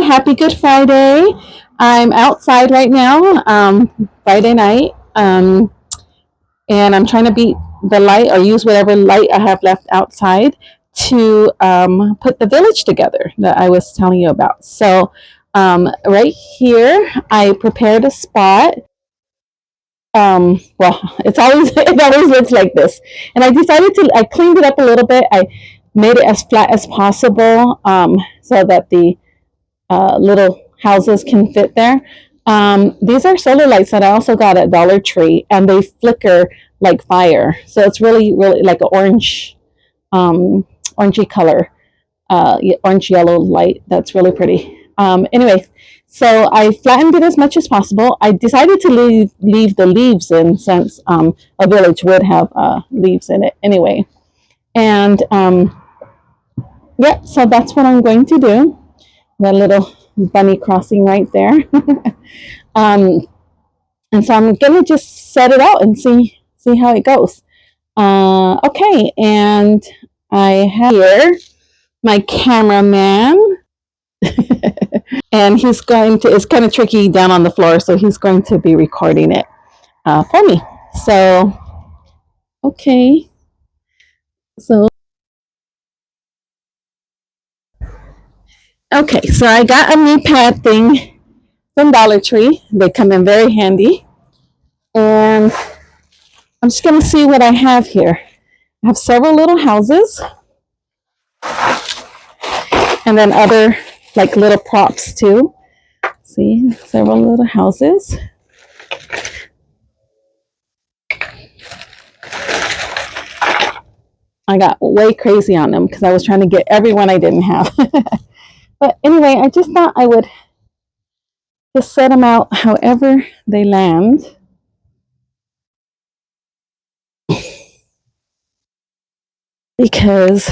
Happy Good Friday. I'm outside right now, Friday night, and I'm trying to beat the light or use whatever light I have left outside to put the village together that I was telling you about. So, right here, I prepared a spot. Well, it always looks like this, and I cleaned it up a little bit. I made it as flat as possible so that the little houses can fit there. These are solar lights that I also got at Dollar Tree, and they flicker like fire. So it's really, really like an orangey color, orange yellow light. That's really pretty. Anyway, so I flattened it as much as possible. I decided to leave the leaves in since a village would have leaves in it anyway. And yeah, so that's what I'm going to do. That little bunny crossing right there. um, and so I'm gonna just set it out and see how it goes. Okay, and I have here my cameraman, and he's going to. It's kind of tricky down on the floor, so he's going to be recording it for me. So, okay, so okay, so I got a knee pad thing from Dollar Tree. They come in very handy, and I'm just going to see what I have here. I have several little houses and then other like little props too. See, several little houses. I got way crazy on them because I was trying to get everyone I didn't have. But anyway, I just thought I would just set them out however they land. Because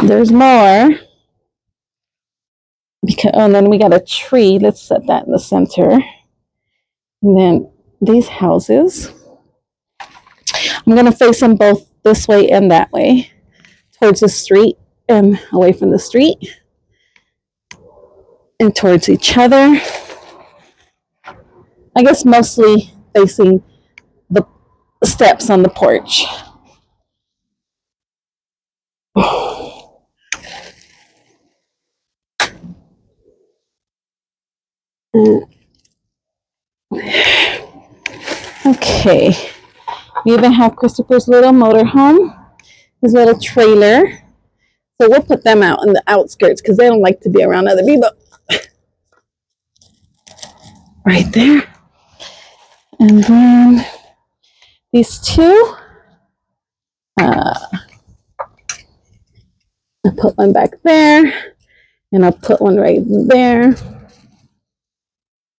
there's more. And then we got a tree. Let's set that in the center. And then these houses. I'm going to face them both this way and that way. Towards the street and away from the street. And towards each other. I guess mostly facing the steps on the porch. Okay, we even have Christopher's little motorhome, his little trailer. So we'll put them out in the outskirts because they don't like to be around other people. Right there. And then these two. I put one back there. And I'll put one right there.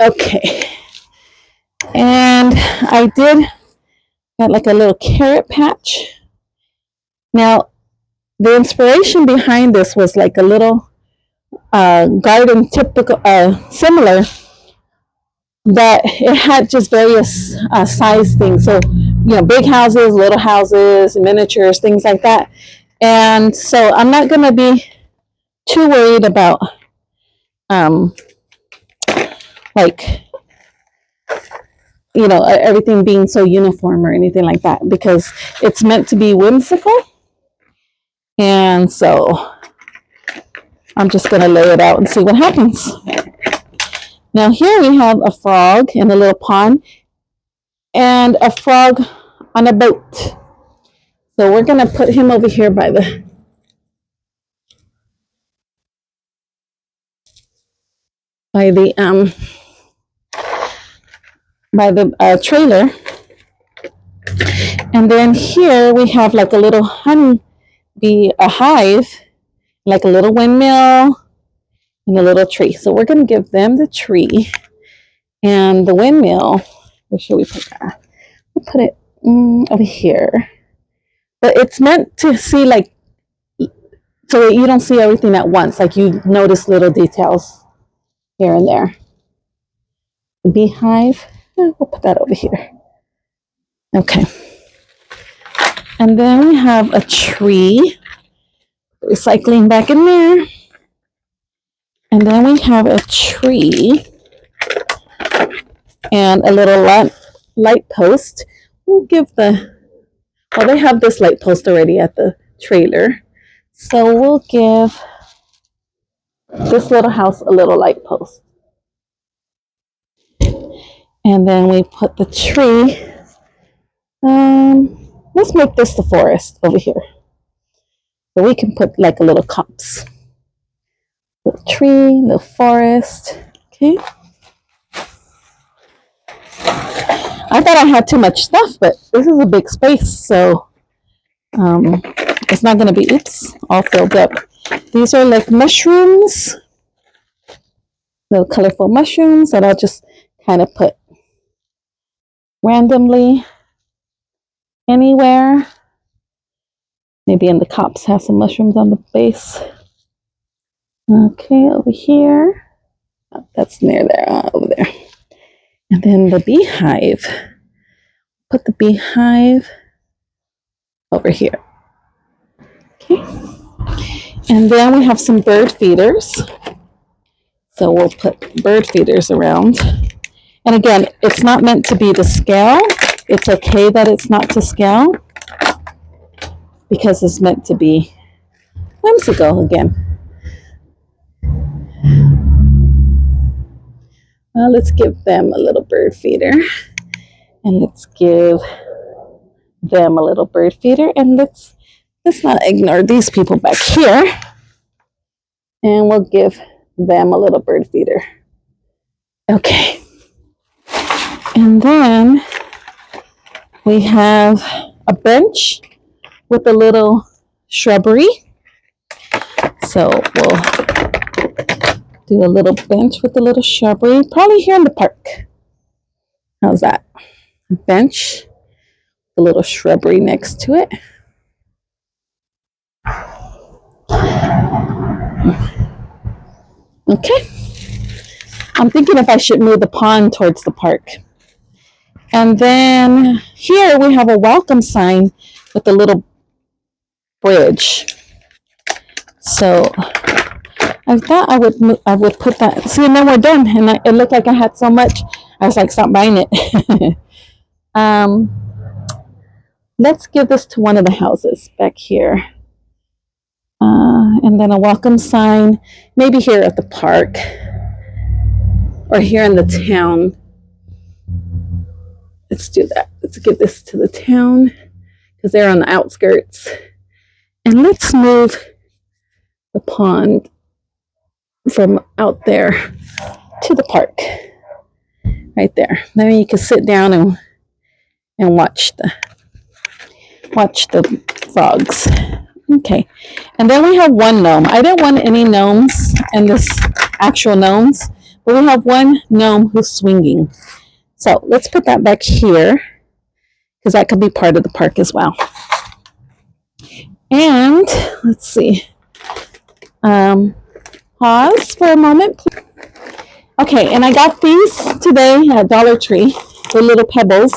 Okay. And I did got like a little carrot patch. Now, the inspiration behind this was like a little garden typical, similar, but it had just various size things. So, big houses, little houses, miniatures, things like that. And so I'm not going to be too worried about like everything being so uniform or anything like that, because it's meant to be whimsical. And so I'm just going to lay it out and see what happens. Now here we have a frog in a little pond and a frog on a boat. So we're going to put him over here by the trailer. And then here we have like a little a hive, like a little windmill and a little tree. So we're going to give them the tree and the windmill. Where should we put that? We'll put it over here. But it's meant to see so that you don't see everything at once. Like you notice little details here and there. The beehive. We'll put that over here. Okay. And then we have a tree. Recycling back in there. And then we have a tree and a little light post. We'll give well, they have this light post already at the trailer. So we'll give this little house a little light post. And then we put the tree. Let's make this the forest over here. So we can put like a little copse. Little tree, little forest. Okay. I thought I had too much stuff, but this is a big space, so it's not going to be, all filled up. These are like mushrooms, little colorful mushrooms that I'll just kind of put randomly anywhere. Maybe in the copse have some mushrooms on the base. Okay, over here. Oh, that's near there, over there. And then the beehive. Put the beehive over here. Okay. And then we have some bird feeders. So we'll put bird feeders around. And again, it's not meant to be to scale. It's okay that it's not to scale because it's meant to be whimsical again. Let's give them a little bird feeder. And let's give them a little bird feeder. And let's not ignore these people back here. And we'll give them a little bird feeder. Okay. And then we have a bench with a little shrubbery. So we'll do a little bench with a little shrubbery, probably here in the park. How's that? A bench, a little shrubbery next to it. Okay. I'm thinking if I should move the pond towards the park. And then here we have a welcome sign with a little bridge. So I thought I would put that. See, and then we're done. And it looked like I had so much. I was like, stop buying it. Let's give this to one of the houses back here. And then a welcome sign, maybe here at the park or here in the town. Let's do that. Let's give this to the town because they're on the outskirts. And let's move the pond from out there to the park. Right there. Then you can sit down and watch the frogs. Okay. And then we have one gnome. I didn't want any gnomes in this actual gnomes, but we have one gnome who's swinging. So let's put that back here because that could be part of the park as well. And let's see. Pause for a moment, please. Okay, and I got these today at Dollar Tree, the little pebbles.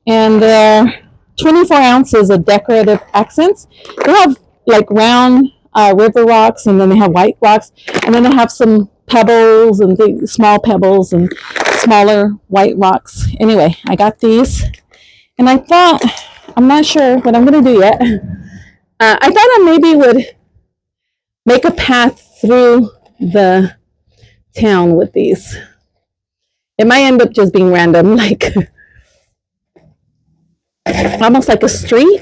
And they're 24 ounces of decorative accents. They have like round river rocks, and then they have white rocks, and then they have some pebbles and big, small pebbles and smaller white rocks. Anyway, I got these, and I thought, I'm not sure what I'm going to do yet. I thought I maybe would make a path through the town with these. It might end up just being random, like almost like a street.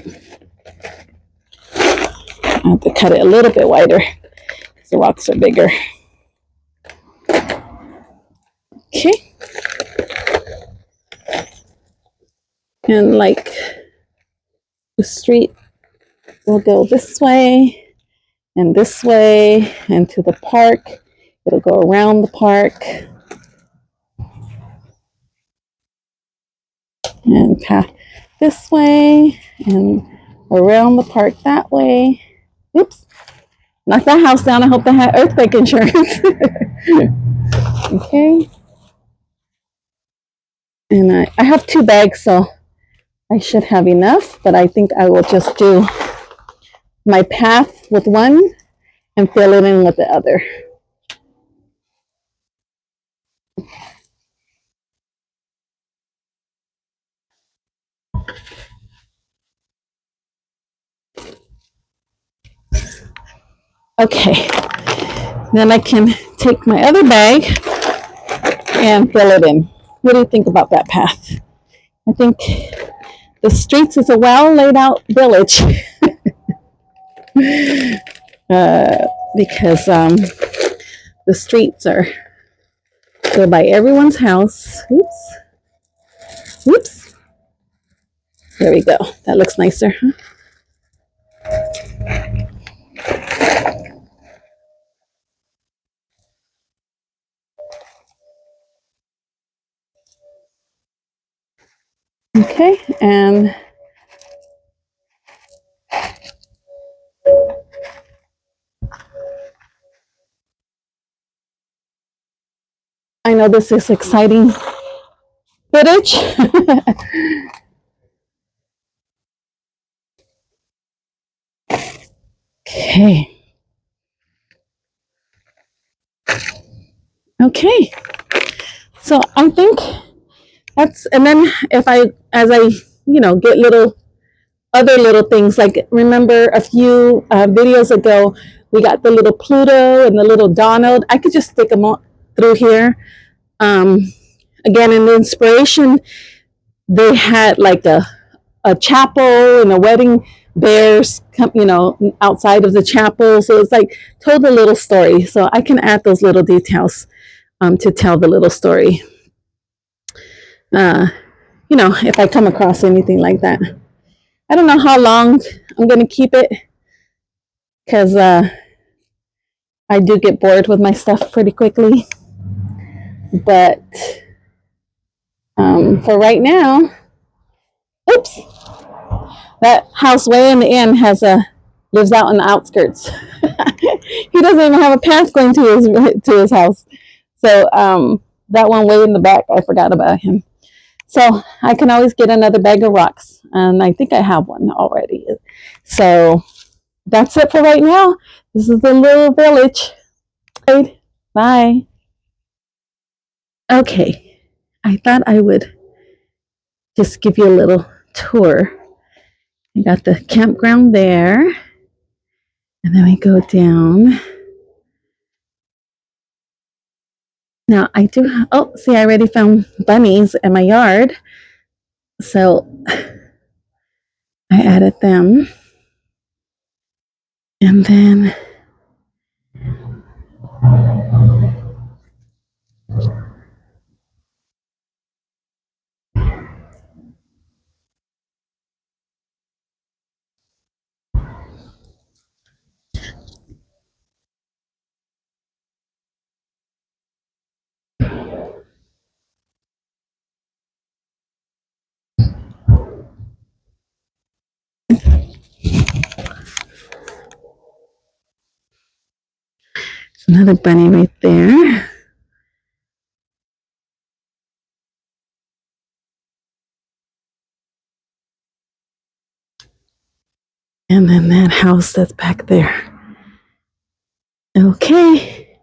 I have to cut it a little bit wider because the rocks are bigger. Okay. And like the street will go this way and this way and to the park. It'll go around the park and path this way and around the park that way. Oops, knock that house down. I hope they had earthquake insurance. Okay. And I have 2 bags, so I should have enough, but I think I will just do my path with one and fill it in with the other. Okay, then I can take my other bag and fill it in. What do you think about that path? I think the streets is a well laid out village because the streets are go by everyone's house. Oops. Oops. There we go. That looks nicer. Huh? Okay, and I know this is exciting footage. Okay. Okay. So I think that's, and then if I, as I, get little other little things, like remember a few videos ago, we got the little Pluto and the little Donald. I could just stick them all through here. Um, Again, in the inspiration, they had like a chapel and a wedding bears, outside of the chapel. So it's like told a little story. So I can add those little details to tell the little story. If I come across anything like that. I don't know how long I'm going to keep it because I do get bored with my stuff pretty quickly. But for right now, oops, that house way in the end lives out in the outskirts. He doesn't even have a path going to his house. So that one way in the back, I forgot about him. So I can always get another bag of rocks, and I think I have one already. So that's it for right now. This is the little village. Bye. Okay, I thought I would just give you a little tour. We got the campground there, and then we go down. Now I do, oh, see, I already found bunnies in my yard. So I added them. And then another bunny right there. And then that house that's back there. Okay.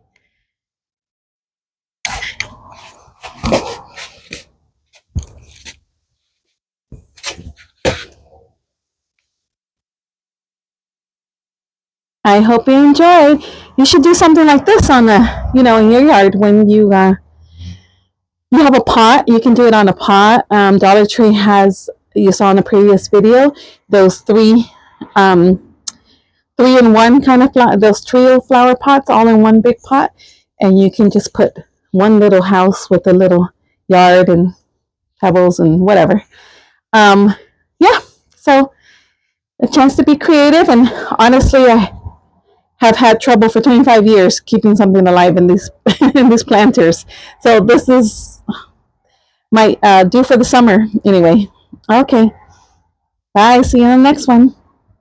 I hope you enjoy. You should do something like this on in your yard when you have a pot. You can do it on a pot. Dollar Tree has, you saw in the previous video, those three in one kind of those trio flower pots all in one big pot, and you can just put one little house with a little yard and pebbles and whatever. Yeah, so a chance to be creative, and honestly, I have had trouble for 25 years keeping something alive in these in these planters. So this is my due for the summer anyway. Okay, bye. See you in the next one.